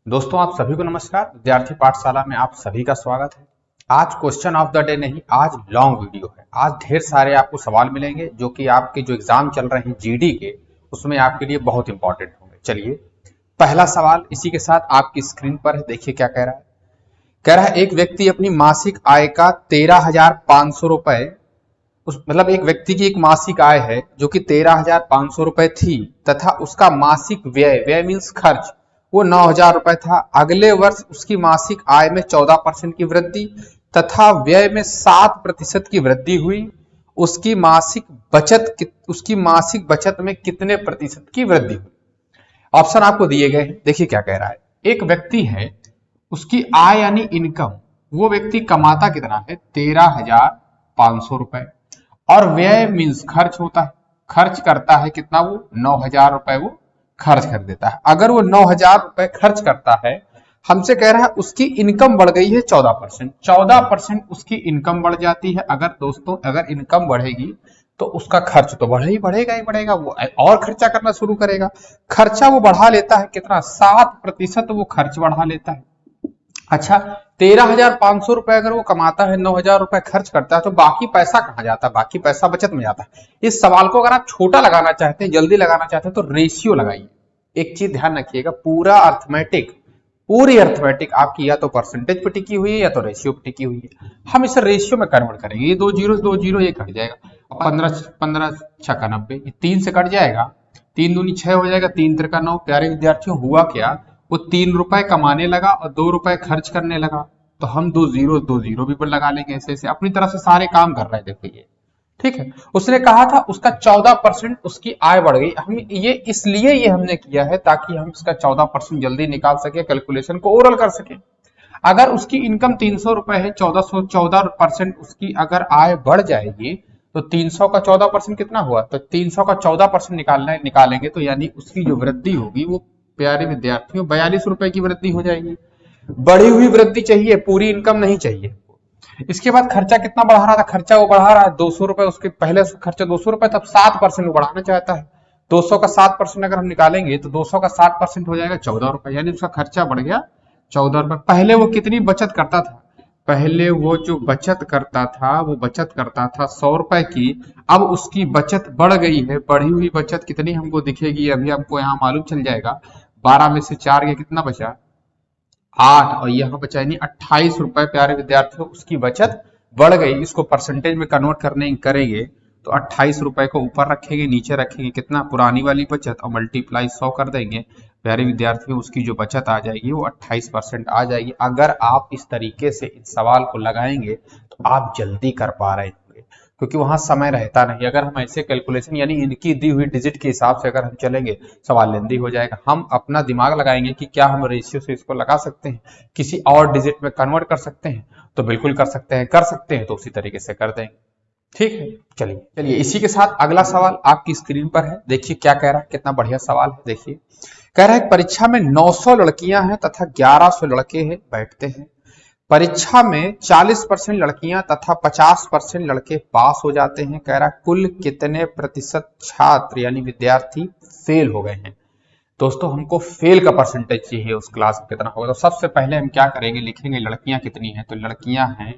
दोस्तों आप सभी को नमस्कार। विद्यार्थी पाठशाला में आप सभी का स्वागत है। आज क्वेश्चन ऑफ द डे नहीं, आज लॉन्ग वीडियो है। आज ढेर सारे आपको सवाल मिलेंगे जो कि आपके जो एग्जाम चल रहे हैं जीडी के, उसमें आपके लिए बहुत इंपॉर्टेंट होंगे। चलिए पहला सवाल इसी के साथ आपकी स्क्रीन पर है, देखिए क्या कह रहा है। कह रहा है एक व्यक्ति अपनी मासिक आय का 13,500 रुपए, मतलब एक व्यक्ति की एक मासिक आय है जो कि 13,500 रुपए थी तथा उसका मासिक व्यय मीन्स खर्च वो 9,000 रुपए था। अगले वर्ष उसकी मासिक आय में 14% की वृद्धि तथा व्यय में 7% की वृद्धि हुई। उसकी मासिक बचत में कितने प्रतिशत की वृद्धि हुई? ऑप्शन आपको दिए गए हैं, देखिए क्या कह रहा है। एक व्यक्ति है, उसकी आय यानी इनकम, वो व्यक्ति कमाता कितना है 13,500 रुपए और व्यय मीन्स खर्च होता है, खर्च करता है कितना, वो 9,000 रुपए वो खर्च कर देता है। अगर वो 9,000 रुपए खर्च करता है, हमसे कह रहा है उसकी इनकम बढ़ गई है 14%, 14% उसकी इनकम बढ़ जाती है। अगर दोस्तों अगर इनकम बढ़ेगी तो उसका खर्च तो बढ़ेगा ही बढ़ेगा, वो और खर्चा करना शुरू करेगा। खर्चा वो बढ़ा लेता है कितना, 7% वो खर्च बढ़ा लेता है। अच्छा, 13,500 रुपए अगर वो कमाता है, 9,000 रुपए खर्च करता है, तो बाकी पैसा कहाँ जाता है? बाकी पैसा बचत में जाता है। इस सवाल को अगर आप छोटा लगाना चाहते हैं, जल्दी लगाना चाहते हैं, तो रेशियो लगाइए। एक चीज ध्यान रखिएगा, पूरी अर्थमेटिक आपकी या तो परसेंटेज पे टिकी हुई है या तो रेशियो पे टिकी हुई है। हम इसे रेशियो में कन्वर्ट करेंगे। ये दो जीरो ये कट जाएगा, 15 छक्का 90, 3 से कट जाएगा, 3 दूनी 6 हो जाएगा, 3 त्रिका 9। प्यारे विद्यार्थियों, हुआ क्या, वो 3 रुपए कमाने लगा और 2 रुपए खर्च करने लगा। तो हम दो जीरो भी लगा लेंगे, ऐसे अपनी तरफ से सारे काम कर रहे हैं। देखो ये ठीक है। उसने कहा था उसका 14% उसकी आय बढ़ गई। हम ये इसलिए ये हमने किया है ताकि हम इसका 14% जल्दी निकाल सके, कैलकुलेशन को ओरल कर सके। अगर उसकी इनकम 300 रुपए है, 14% उसकी अगर आय बढ़ जाएगी तो 300 का 14% कितना हुआ, तो 300 का 14% निकालेंगे तो यानी उसकी जो वृद्धि होगी वो प्यारे विद्यार्थियों 42 रुपए की वृद्धि हो जाएगी। बढ़ी हुई वृद्धि चाहिए, पूरी इनकम नहीं चाहिए। इसके बाद खर्चा कितना बढ़ा रहा था, खर्चा वो बढ़ा रहा है 200 रुपए, उसके पहले खर्चा 200 रुपए, तब 7% वो बढ़ाना चाहता है। 200 का 7% अगर हम निकालेंगे तो 200 का 7% हो जाएगा 14 रुपए, यानी उसका खर्चा बढ़ गया 14 रुपए। पहले वो कितनी बचत करता था, पहले वो जो बचत करता था वो बचत करता था 100 रुपए की। अब उसकी बचत बढ़ गई है, बढ़ी हुई बचत कितनी हमको दिखेगी, अभी हमको यहाँ मालूम चल जाएगा। 12 में से 4 गया, कितना बचा 8, और यहाँ बचा यानी 28 रुपए। प्यारे विद्यार्थियों उसकी बचत बढ़ गई। इसको परसेंटेज में कन्वर्ट करेंगे तो 28 रुपए को ऊपर रखेंगे, नीचे रखेंगे कितना, पुरानी वाली बचत, और मल्टीप्लाई 100 कर देंगे। प्यारे विद्यार्थियों उसकी जो बचत आ जाएगी वो 28% आ जाएगी। अगर आप इस तरीके से इस सवाल को लगाएंगे तो आप जल्दी कर पा रहे होंगे, क्योंकि वहां समय रहता नहीं। अगर हम ऐसे कैलकुलेशन यानी इनकी दी हुई डिजिट के हिसाब से अगर हम चलेंगे, सवाल लेंदी हो जाएगा। हम अपना दिमाग लगाएंगे कि क्या हम रेशियो से इसको लगा सकते हैं, किसी और डिजिट में कन्वर्ट कर सकते हैं, तो बिल्कुल कर सकते हैं तो उसी तरीके से कर देंगे। ठीक है, चलिए इसी के साथ अगला सवाल आपकी स्क्रीन पर है, देखिए क्या कह रहा है, कितना बढ़िया सवाल है। देखिए कह रहा है परीक्षा में 900 लड़कियां हैं तथा 1100 लड़के हैं बैठते हैं। परीक्षा में 40% लड़कियां तथा 50% लड़के पास हो जाते हैं। कह रहा कुल कितने प्रतिशत छात्र यानी विद्यार्थी फेल हो गए हैं। दोस्तों हमको फेल का परसेंटेज चाहिए, उस क्लास में कितना होगा। तो सबसे पहले हम क्या करेंगे, लिखेंगे लड़कियां कितनी हैं, तो लड़कियां हैं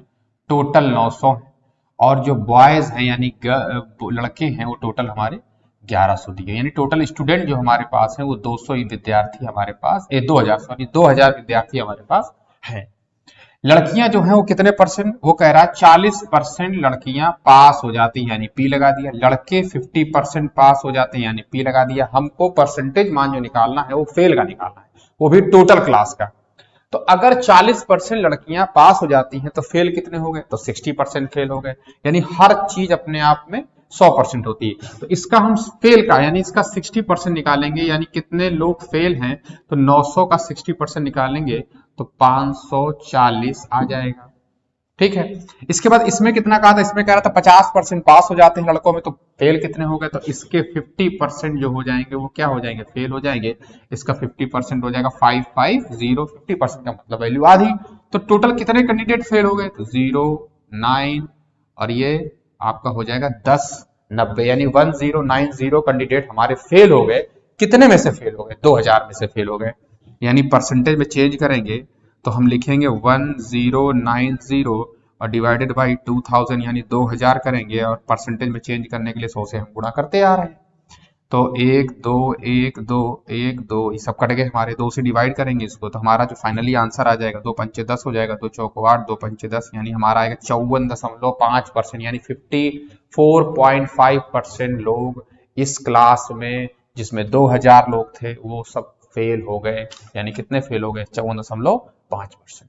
टोटल 900 हैं, और जो बॉयज हैं यानी लड़के हैं वो टोटल हमारे 1100 दिए, यानी टोटल स्टूडेंट जो हमारे पास है वो 200 विद्यार्थी हमारे पास, 2000 विद्यार्थी हमारे पास हैं। लड़कियां जो हैं वो कितने परसेंट, वो कह रहा है 40% लड़कियां पास हो जाती हैं, यानी पी लगा दिया। लड़के 50% पास हो जाते हैं, यानी पी लगा दिया। हमको परसेंटेज मान जो निकालना है वो फेल का निकालना है, वो भी टोटल क्लास का। तो अगर 40% लड़कियां पास हो जाती हैं तो फेल कितने हो गए, तो 60% फेल हो गए। यानी हर चीज अपने आप में 100% होती है। तो इसका हम फेल का यानी इसका 60% निकालेंगे, यानी कितने लोग फेल हैं, तो 900 का 60% निकालेंगे तो 540 आ जाएगा। ठीक है, इसके बाद इसमें कितना कहा था, इसमें कह रहा था 50% पास हो जाते हैं लड़कों में, तो फेल कितने हो गए, तो इसके 50% जो हो जाएंगे वो क्या हो जाएंगे, फेल हो जाएंगे। इसका 50% हो जाएगा 550, 50% का मतलब वैल्यू आधी। तो टोटल कितने कैंडिडेट फेल हो गए, तो 0, 9 और ये आपका हो जाएगा 10, 90, यानी 1090 कैंडिडेट हमारे फेल हो गए। कितने में से फेल हो गए, 2000 में से फेल हो गए। यानी परसेंटेज में चेंज करेंगे तो हम लिखेंगे 1090 और डिवाइडेड बाई 2000 यानी 2000 करेंगे, और परसेंटेज में चेंज करने के लिए 100 से हम गुणा करते आ रहे हैं। तो 1 2 1 2 1 2 ये सब कट गए हमारे, 2 से डिवाइड करेंगे इसको तो हमारा जो फाइनली आंसर आ जाएगा 2 पंचे 10 हो जाएगा, 2 चौको 8, 2 पंचे 10 यानी हमारा आएगा 54.5% यानी 54.5% लोग इस क्लास में जिसमें 2000 लोग थे वो सब फेल हो गए। यानी कितने फेल हो गए? 54.5%।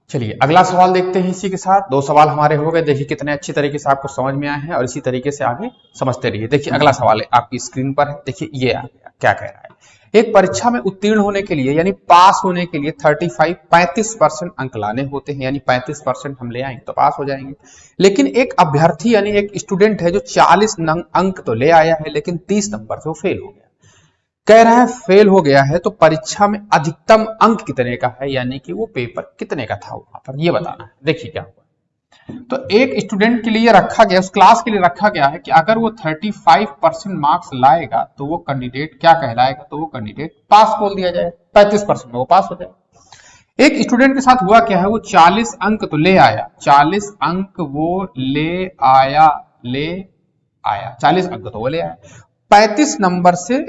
चलिए अगला सवाल देखते हैं। इसी के साथ 2 सवाल हमारे हो गए। देखिए कितने अच्छी तरीके से आपको समझ में आए हैं और इसी तरीके से आगे समझते रहिए। देखिए अगला सवाल है आपकी स्क्रीन पर है। देखिए ये आ गया, क्या कह रहा है? एक परीक्षा में उत्तीर्ण होने के लिए यानी पास होने के लिए 35% अंक लाने होते हैं, यानी 35% हम ले आएंगे तो पास हो जाएंगे। लेकिन एक अभ्यर्थी यानी एक स्टूडेंट है जो 40 अंक तो ले आया है लेकिन 30 नंबर से वो फेल हो गया। कह रहा है फेल हो गया है तो परीक्षा में अधिकतम अंक कितने का है, यानी कि वो पेपर कितने का था वहां पर, ये बताना है। देखिए क्या हुआ। तो एक स्टूडेंट के लिए रखा गया, उस क्लास के लिए रखा गया है कि अगर वो 35% मार्क्स लाएगा तो वो कैंडिडेट क्या कहलाएगा, तो वो कैंडिडेट पास बोल दिया जाए, 35% में वो पास हो जाए। एक स्टूडेंट के साथ हुआ क्या है, वो 40 अंक तो ले आया, 40 अंक वो ले आया 40 अंक तो वो ले आया, 30 नंबर से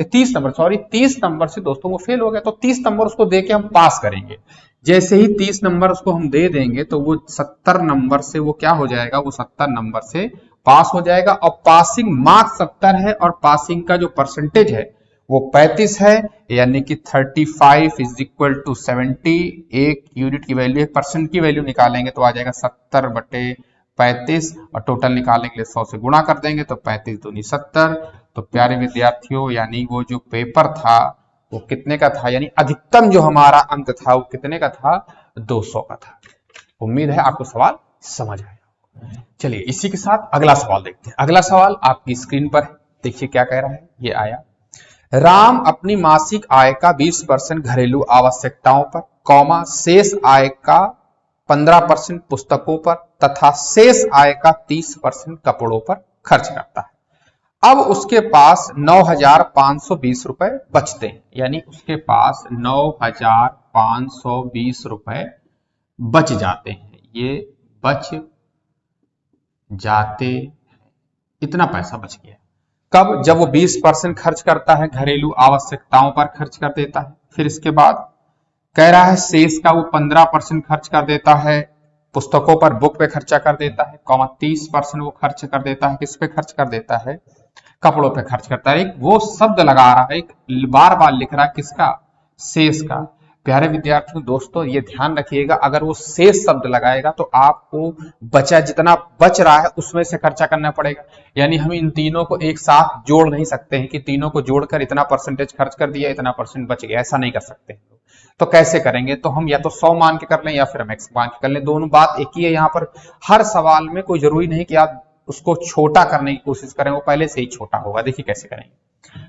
दोस्तों वो फेल हो गया। तो 30 नंबर उसको दे के हम पास करेंगे। जैसे ही 30 नंबर उसको हम दे देंगे तो वो 70 नंबर से वो क्या हो जाएगा, वो 70 नंबर से पास हो जाएगा। और पासिंग मार्क्स 70 है और पासिंग का जो परसेंटेज है वो 35 है, यानी कि 35 इज इक्वल टू 70। एक यूनिट की वैल्यू, एक परसेंट की वैल्यू निकालेंगे तो आ जाएगा 70/35 और टोटल निकालने के लिए 100 से गुणा कर देंगे तो 35 दूनी 70। तो प्यारे विद्यार्थियों यानी वो जो पेपर था वो कितने का था, यानी अधिकतम जो हमारा अंक था वो कितने का था, 200 का था। उम्मीद है आपको सवाल समझ आया। चलिए इसी के साथ अगला सवाल देखते हैं। अगला सवाल आपकी स्क्रीन पर है। देखिए क्या कह रहा है, ये आया। राम अपनी मासिक आय का 20% घरेलू आवश्यकताओं पर, शेष आय का 15% पुस्तकों पर तथा शेष आय का 30% कपड़ों पर खर्च करता है। अब उसके पास 9,520 रुपए बचते हैं, यानी उसके पास 9,520 रुपए बच जाते हैं। ये बच जाते, इतना पैसा बच गया। कब? जब वो 20% खर्च करता है, घरेलू आवश्यकताओं पर खर्च कर देता है। फिर इसके बाद कह रहा है शेष का वो 15% खर्च कर देता है, पुस्तकों पर, बुक पे खर्चा कर देता है, 30% वो खर्च कर देता है, किस पे खर्च कर देता है, कपड़ों पे खर्च करता है। वो शब्द लगा रहा है, बार बार लिख रहा है, किसका, शेष का। प्यारे विद्यार्थियों दोस्तों ये ध्यान रखिएगा, अगर वो शेष शब्द लगाएगा तो आपको बचा, जितना बच रहा है उसमें से खर्चा करना पड़ेगा। यानी हम इन तीनों को एक साथ जोड़ नहीं सकते हैं कि तीनों को जोड़कर इतना परसेंटेज खर्च कर दिया, इतना परसेंट बच गया, ऐसा नहीं कर सकते। तो कैसे करेंगे, तो हम या तो 100 मान के कर लें या फिर हम x मान के कर लें, दोनों बात एक ही है। यहाँ पर हर सवाल में कोई जरूरी नहीं कि आप उसको छोटा करने की कोशिश करें, वो पहले से ही छोटा होगा। देखिए कैसे करेंगे।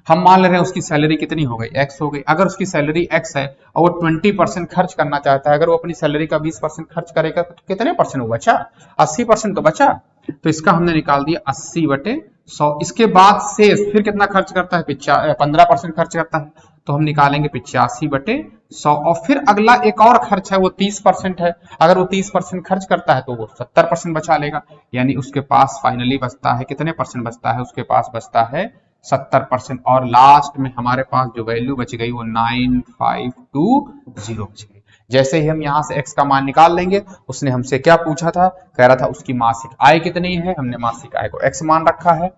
हम मान ले रहे हैं उसकी सैलरी कितनी हो गई, x हो गई। अगर उसकी सैलरी x है और वो 20% खर्च करना चाहता है, अगर वो अपनी सैलरी का 20% खर्च करेगा तो कितने परसेंट वो बचा, 80% तो बचा। तो इसका हमने निकाल दिया 80/100। इसके बाद शेष फिर कितना खर्च करता है, 15% खर्च करता है, तो हम निकालेंगे 85/100। और फिर अगला एक और खर्च है वो 30% है, अगर वो 30% खर्च करता है तो वो 70% बचा लेगा, यानी उसके पास फाइनली बचता है कितने परसेंट बचता है, उसके पास बचता है 70%। और लास्ट में हमारे पास जो वैल्यू बच गई वो 9520 बच गई। जैसे ही हम यहाँ से x का मान निकाल लेंगे, उसने हमसे क्या पूछा था, कह रहा था उसकी मासिक आय कितनी है, हमने मासिक आय को x मान रखा है।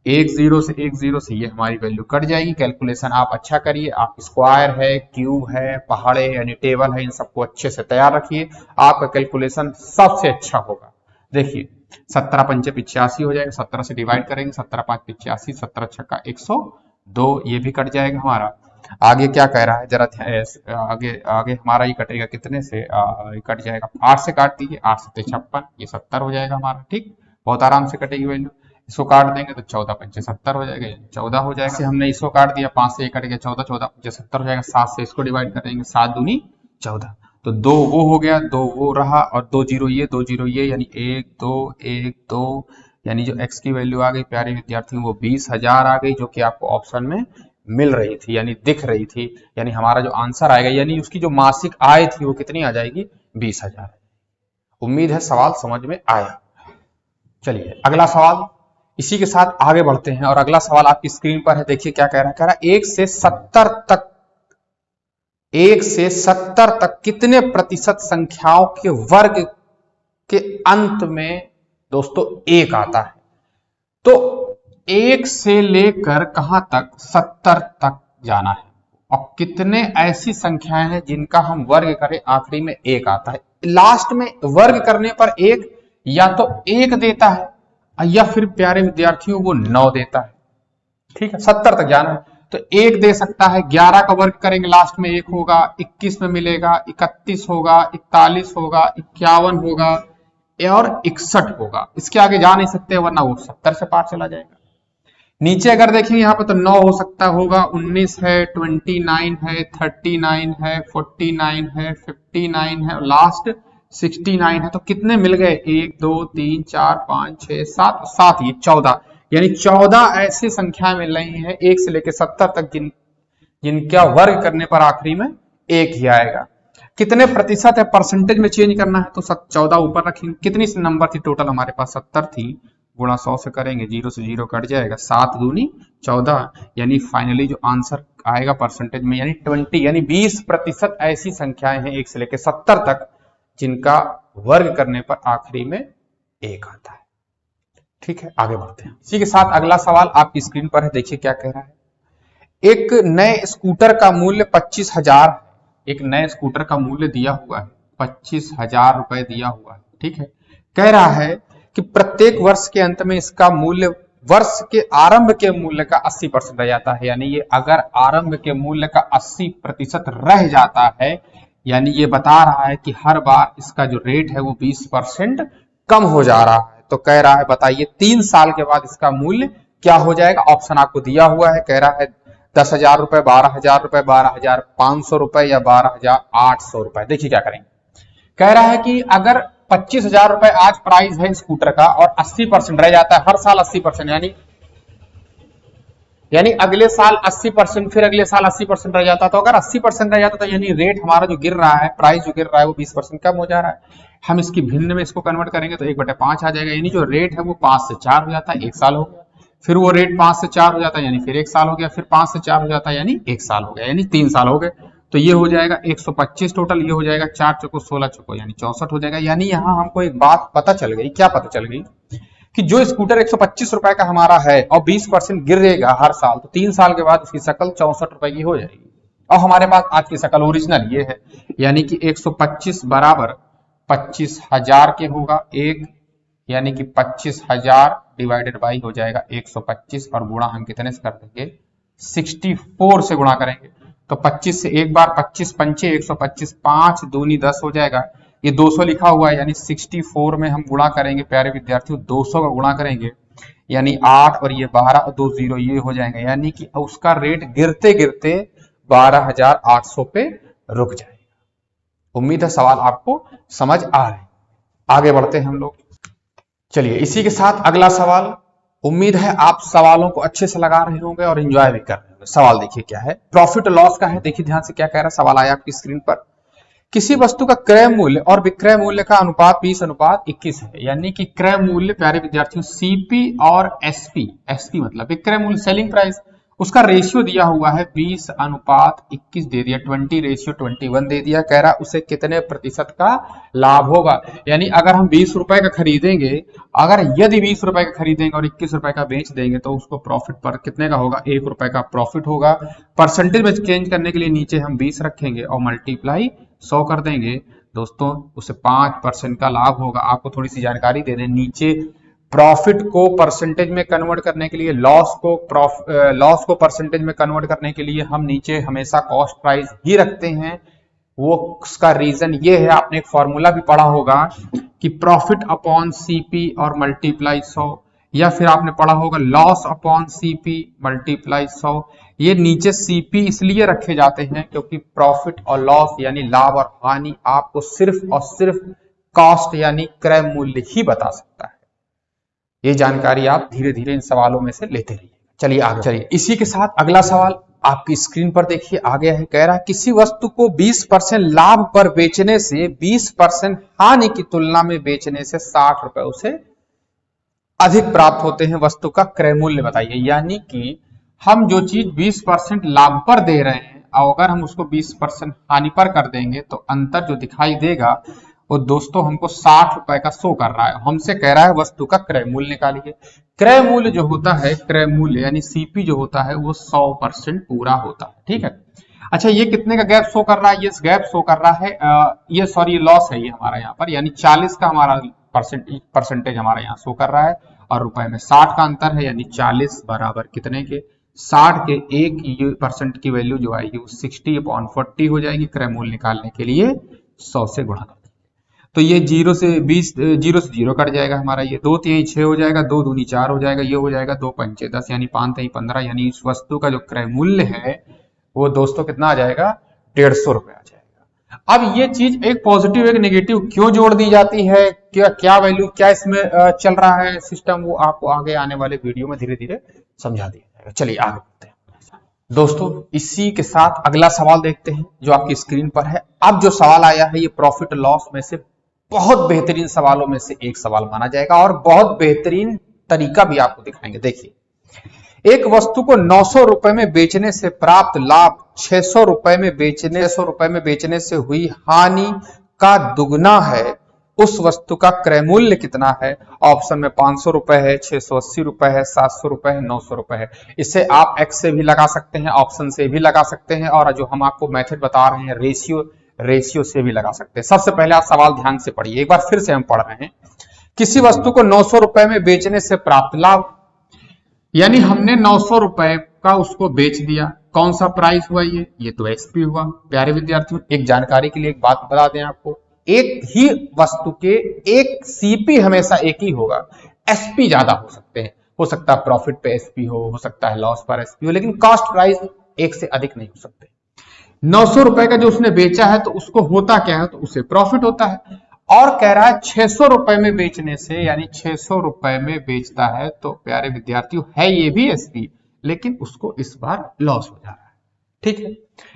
एक जीरो से ये हमारी वैल्यू कट जाएगी। कैलकुलेशन आप अच्छा करिए, आप स्क्वायर है, क्यूब है, पहाड़े यानी टेबल है, इन सबको अच्छे से तैयार रखिए, आपका कैलकुलेशन सबसे अच्छा होगा। देखिए 17 पंचे 85 हो जाएगा, 17 से डिवाइड करेंगे, 17 5 85, 17 छक्का 102, ये भी कट जाएगा हमारा। आगे क्या कह रहा है जरा आगे हमारा ये कटेगा कितने से, कट जाएगा 8 से काट दीजिए, 8 से 56, ये 70 हो जाएगा हमारा। ठीक, बहुत आराम से कटेगी वैल्यू। इसको काट देंगे तो 14 पंचे 70 हो जाएगा, 14 हो जाएगा। से हमने इसको काट दिया, 5 से ये कट गया, 14 14 पंचे 70 हो जाएगा। 7 से इसको डिवाइड कर देंगे, 7 दूनी 14, तो 2 वो हो गया, 2 वो रहा और 2 जीरो ये, 2 जीरो ये, यानी 1 2 1 2, यानी जो x की वैल्यू आ गई प्यारे विद्यार्थियों वो 20,000 आ गई, जो कि आपको ऑप्शन में मिल रही थी, यानी दिख रही थी, यानी हमारा जो आंसर आएगा, यानी उसकी जो मासिक आय थी वो कितनी आ जाएगी, 20,000। उम्मीद है सवाल समझ में आया। चलिए अगला सवाल, इसी के साथ आगे बढ़ते हैं। और अगला सवाल आपकी स्क्रीन पर है, देखिए क्या कह रहा है। कह रहा है 1 से 70 तक कितने प्रतिशत संख्याओं के वर्ग के अंत में दोस्तों 1 आता है। तो 1 से लेकर कहां तक, 70 तक जाना है। और कितने ऐसी संख्याएं हैं जिनका हम वर्ग करें आखिरी में 1 आता है। लास्ट में वर्ग करने पर 1 या तो 1 देता है या फिर प्यारे विद्यार्थियों वो 9 देता है। ठीक है, 70 तक जाना है तो 1 दे सकता है, 11 का वर्ग करेंगे लास्ट में 1 होगा, 21 में मिलेगा, 31 होगा, 41 होगा, 51 होगा और 61 होगा। इसके आगे जा नहीं सकते वरना वो 70 से पार चला जाएगा। नीचे अगर देखेंगे यहाँ पे तो 9 हो सकता होगा, 19 है, 29 है, 39 है, 49 है, 59 है और लास्ट 69 है। तो कितने मिल गए, 1 2 3 4 5 6 7, ये 14, यानी 14 ऐसी संख्याएं मिल रही हैं 1 से लेकर 70 तक जिनका वर्ग करने पर आखिरी में 1 ही आएगा। कितने प्रतिशत है, परसेंटेज में चेंज करना है तो 14 ऊपर रखेंगे। कितनी नंबर थी टोटल, हमारे पास 70 थी, गुणा 100 से करेंगे, 0 से 0 कट जाएगा, 7 दूनी 14, यानी फाइनली जो आंसर आएगा परसेंटेज में यानी 20, यानी 20% ऐसी संख्याएं हैं 1 से लेकर 70 तक जिनका वर्ग करने पर आखिरी में 1 आता है। ठीक है, आगे बढ़ते हैं। इसी के साथ अगला सवाल आपकी स्क्रीन पर है, देखिए क्या कह रहा है। एक नए स्कूटर का मूल्य 25,000, एक नए स्कूटर का मूल्य दिया हुआ है 25,000 रुपए दिया हुआ है। ठीक है, कह रहा है कि प्रत्येक वर्ष के अंत में इसका मूल्य वर्ष के आरंभ के मूल्य का 80% रह जाता है। यानी ये अगर आरंभ के मूल्य का 80% रह जाता है, यानी ये बता रहा है कि हर बार इसका जो रेट है वो 20% कम हो जा रहा है। तो कह रहा है बताइए 3 साल के बाद इसका मूल्य क्या हो जाएगा। ऑप्शन आपको दिया हुआ है, कह रहा है 10,000 रुपए, 12,000 रुपए, 12,500 रुपए या 12,800 रुपए। देखिए क्या करेंगे, कह रहा है कि अगर 25,000 रुपए आज प्राइस है स्कूटर का और 80% रह जाता है, हर साल 80%, यानी अगले साल 80%, फिर अगले साल 80% रह जाता, तो अगर 80% रह जाता तो यानी रेट हमारा जो गिर रहा है, प्राइस जो गिर रहा है वो 20% कम हो जा रहा है। हम इसकी भिन्न में इसको कन्वर्ट करेंगे तो 1/5 आ जाएगा, यानी जो रेट है वो 5 से 4 हो जाता है, 1 साल हो गया। फिर वो रेट 5 से 4 हो जाता है यानी फिर 1 साल हो गया, फिर 5 से 4 हो जाता है यानी 1 साल हो गया, यानी 3 साल हो गए। तो ये हो जाएगा 125 टोटल, ये हो जाएगा 4 चौको 16 चौको यानी 64 हो जाएगा। यानी यहाँ हमको एक बात पता चल गई, क्या पता चल गई कि जो स्कूटर 125 रुपए का हमारा है और 20% गिरेगा हर साल, तो 3 साल के बाद उसकी शकल 64 रुपए की हो जाएगी। और हमारे पास आज की शकल ओरिजिनल ये है, यानी कि 125 बराबर 25,000 के होगा एक, यानी कि 25,000 डिवाइडेड बाई हो जाएगा 125 और गुणा हम कितने से कर देंगे, 64 से गुणा करेंगे। तो 25 से एक बार 25 पंचे 125, 5 दूनी 10 हो जाएगा। ये 200 लिखा हुआ है, यानी 64 में हम गुणा करेंगे प्यारे विद्यार्थियों, 200 का गुणा करेंगे यानी 8 और ये 12 और 2 0 ये हो जाएगा, यानी कि उसका रेट गिरते गिरते 12,800 पे रुक जाएगा। उम्मीद है सवाल आपको समझ आ रहा है। आगे बढ़ते हैं हम लोग। चलिए इसी के साथ अगला सवाल, उम्मीद है आप सवालों को अच्छे से लगा रहे होंगे और एंजॉय भी कर रहे होंगे। सवाल देखिए क्या है, प्रॉफिट लॉस का है। देखिए ध्यान से क्या कह रहा है, सवाल आया आपकी स्क्रीन पर। किसी वस्तु का क्रय मूल्य और विक्रय मूल्य का अनुपात 20:21 है, यानी कि क्रय मूल्य प्यारे विद्यार्थियों सीपी और एसपी, एसपी मतलब विक्रय मूल्य सेलिंग प्राइस, उसका रेशियो दिया हुआ है 20:21 दे दिया, 20:21 दे दिया। कह रहा उसे कितने प्रतिशत का लाभ होगा। यानी अगर हम 20 रुपए का खरीदेंगे, अगर यदि 20 रुपए का खरीदेंगे और 21 रुपए का बेच देंगे तो उसको प्रॉफिट पर कितने का होगा, 1 रुपए का प्रॉफिट होगा। परसेंटेज में चेंज करने के लिए नीचे हम 20 रखेंगे और मल्टीप्लाई 100 कर देंगे दोस्तों, उसे 5% का लाभ होगा। आपको थोड़ी सी जानकारी दे दें, नीचे प्रॉफिट को परसेंटेज में कन्वर्ट करने के लिए, लॉस को परसेंटेज में कन्वर्ट करने के लिए हम नीचे हमेशा कॉस्ट प्राइस ही रखते हैं। वो उसका रीजन ये है, आपने एक फॉर्मूला भी पढ़ा होगा कि प्रॉफिट अपॉन सीपी और मल्टीप्लाई 100, या फिर आपने पढ़ा होगा लॉस अपॉन सीपी मल्टीप्लाई 100। ये नीचे सीपी इसलिए रखे जाते हैं क्योंकि प्रॉफिट और लॉस यानी लाभ और हानि आपको सिर्फ और सिर्फ कॉस्ट यानी क्रय मूल्य ही बता सकता है। ये जानकारी आप धीरे धीरे इन सवालों में से लेते रहिए। चलिए आगे चलिए, इसी के साथ अगला सवाल आपकी स्क्रीन पर देखिए आ गया है, कह रहा है किसी वस्तु को 20% लाभ पर बेचने से 20% हानि की तुलना में बेचने से 60 रुपए उसे अधिक प्राप्त होते हैं, वस्तु का क्रय मूल्य बताइए। यानी कि हम जो चीज 20% लाभ पर दे रहे हैं और अगर हम उसको 20% हानि पर कर देंगे तो अंतर जो दिखाई देगा वो दोस्तों हमको 60 रुपए का शो कर रहा है। हमसे कह रहा है वस्तु का क्रय मूल्य निकालिए। क्रय मूल्य जो होता है, क्रय मूल्य यानी सीपी जो होता है वो 100% पूरा होता है, ठीक है। अच्छा, ये कितने का गैप शो कर रहा है? ये गैप शो कर रहा है ये सॉरी लॉस है ये हमारा यहाँ पर, यानी 40 का हमारा परसेंटेज हमारा यहाँ शो कर रहा है और रुपए में 60 का अंतर है, यानी 40 बराबर कितने के 60 के 1% की वैल्यू जो आएगी वो 60/40 हो जाएगी। क्रय मूल्य निकालने के लिए 100 से गुणा कर देंगे तो ये 0 से 0 कट जाएगा हमारा, ये 2 3 6 हो जाएगा, 2 दूनी 4 हो जाएगा, ये हो जाएगा 2 पंचे 10 यानी 5 3 15, यानी इस वस्तु का जो क्रय मूल्य है वो दोस्तों कितना आ जाएगा 150 रुपए आ जाएगा। अब ये चीज एक पॉजिटिव एक नेगेटिव क्यों जोड़ दी जाती है, क्या वैल्यू क्या इसमें चल रहा है सिस्टम, वो आपको आगे आने वाले वीडियो में धीरे धीरे समझा दिया जाएगा। चलिए आगे बढ़ते हैं दोस्तों। इसी के साथ अगला सवाल देखते हैं जो आपकी स्क्रीन पर है। अब जो सवाल आया है ये प्रॉफिट लॉस में से बहुत बेहतरीन सवालों में से एक सवाल माना जाएगा और बहुत बेहतरीन तरीका भी आपको दिखाएंगे। देखिए, एक वस्तु को 900 रुपए में बेचने से प्राप्त लाभ 600 रुपए में बेचने से हुई हानि का दुगना है, उस वस्तु का क्रय मूल्य कितना है? ऑप्शन में 500 रुपए है, 680 रुपए है, 700 रुपए है, 900 रुपए है। इसे आप एक्स से भी लगा सकते हैं, ऑप्शन से भी लगा सकते हैं और जो हम आपको मेथड बता रहे हैं रेशियो से भी लगा सकते हैं। सबसे पहले आप सवाल ध्यान से पढ़िए, एक बार फिर से हम पढ़ रहे हैं। किसी वस्तु को 900 रुपए में बेचने से प्राप्त लाभ, यानी हमने 900 रुपए का उसको बेच दिया। कौन सा प्राइस हुआ? ये तो एसपी हुआ। प्यारे विद्यार्थियों, एक जानकारी के लिए एक बात बता दें आपको, एक ही वस्तु के एक सीपी हमेशा एक ही होगा, एसपी ज्यादा हो सकते हैं। हो सकता है प्रॉफिट पे एसपी हो सकता है लॉस पर एसपी हो, लेकिन कॉस्ट प्राइस एक से अधिक नहीं हो सकते। 900 रुपए का जो उसने बेचा है तो उसको होता क्या है? तो उसे प्रॉफिट होता है। और कह रहा है 600 रुपए में बेचने से, यानी 600 रुपए में बेचता है तो प्यारे विद्यार्थियों है ये भी एसपी, लेकिन उसको इस बार लॉस हो जा रहा है, ठीक है।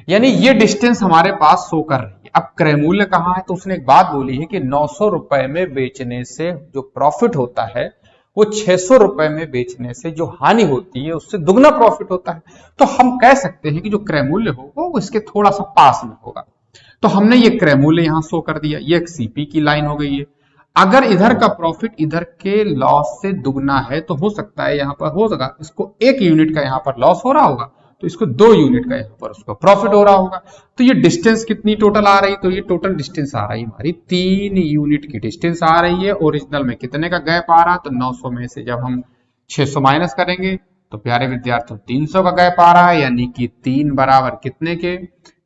यानी ये डिस्टेंस हमारे पास शो कर रही है। अब क्रय मूल्य कहाँ है? तो उसने एक बात बोली है कि 900 रुपए में बेचने से जो प्रॉफिट होता है वो 600 रुपए में बेचने से जो हानि होती है उससे दुगना प्रॉफिट होता है। तो हम कह सकते हैं कि जो क्रय मूल्य होगा वो इसके थोड़ा सा पास में होगा। तो हमने ये क्रय मूल्य यहां शो कर दिया, ये एक सीपी की लाइन हो गई है। अगर इधर का प्रॉफिट इधर के लॉस से दुगना है तो हो सकता है यहां पर हो सका इसको 1 यूनिट का यहां पर लॉस हो रहा होगा तो इसको 2 यूनिट का यहां पर उसको प्रॉफिट हो रहा होगा। तो ये डिस्टेंस कितनी टोटल आ रही? तो ये टोटल डिस्टेंस आ रही हमारी 3 यूनिट की डिस्टेंस आ रही है। ओरिजिनल में कितने का गैप आ रहा? तो 900 में से जब हम 600 माइनस करेंगे तो प्यारे विद्यार्थियों 300 का गैप आ रहा है, यानी कि 3 बराबर कितने के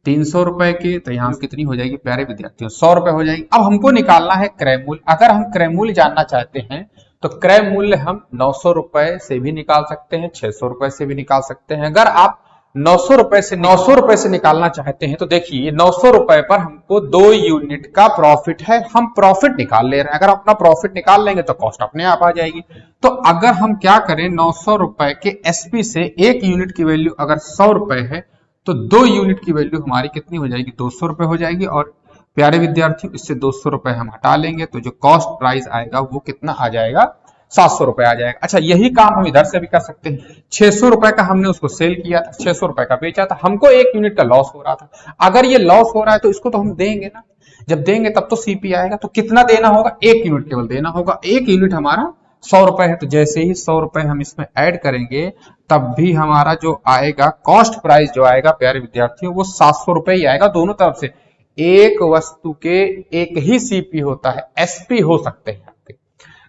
300 रुपए के। तो यहाँ कितनी हो जाएगी प्यारे विद्यार्थियों? 100 रुपए हो जाएगी। अब हमको निकालना है क्रय मूल्य। अगर हम क्रय मूल्य जानना चाहते हैं तो क्रय मूल्य हम 900 रुपए से भी निकाल सकते हैं, 600 रुपए से भी निकाल सकते हैं। अगर आप 900 रुपए से निकालना चाहते हैं तो देखिए 900 रुपए पर हमको 2 यूनिट का प्रॉफिट है, हम प्रॉफिट निकाल ले रहे हैं। अगर अपना प्रॉफिट निकाल लेंगे तो कॉस्ट अपने आप आ जाएगी। तो अगर हम क्या करें, 900 रुपए के एसपी से 1 यूनिट की वैल्यू अगर 100 रुपए है तो 2 यूनिट की वैल्यू हमारी कितनी हो जाएगी? 200 रुपए हो जाएगी। और प्यारे विद्यार्थियों इससे 200 रुपए हम हटा लेंगे तो जो कॉस्ट प्राइस आएगा वो कितना आ जाएगा? 700 रुपए आ जाएगा। अच्छा, यही काम हम इधर से भी कर सकते हैं। 600 रुपए का हमने उसको सेल किया था, 600 रुपए का बेचा था, हमको 1 यूनिट का लॉस हो रहा था। अगर ये लॉस हो रहा है तो इसको तो हम देंगे ना, जब देंगे तब तो सीपी आएगा। तो कितना देना होगा? 1 यूनिट केवल देना होगा। 1 यूनिट हमारा 100 रुपए है, तो जैसे ही 100 रुपए हम इसमें ऐड करेंगे तब भी हमारा जो आएगा कॉस्ट प्राइस जो आएगा प्यारे विद्यार्थियों वो 700 रुपए ही आएगा। दोनों तरफ से एक वस्तु के एक ही सीपी होता है, एसपी हो सकते हैं आपके।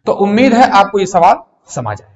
तो उम्मीद है आपको ये सवाल समझ आए।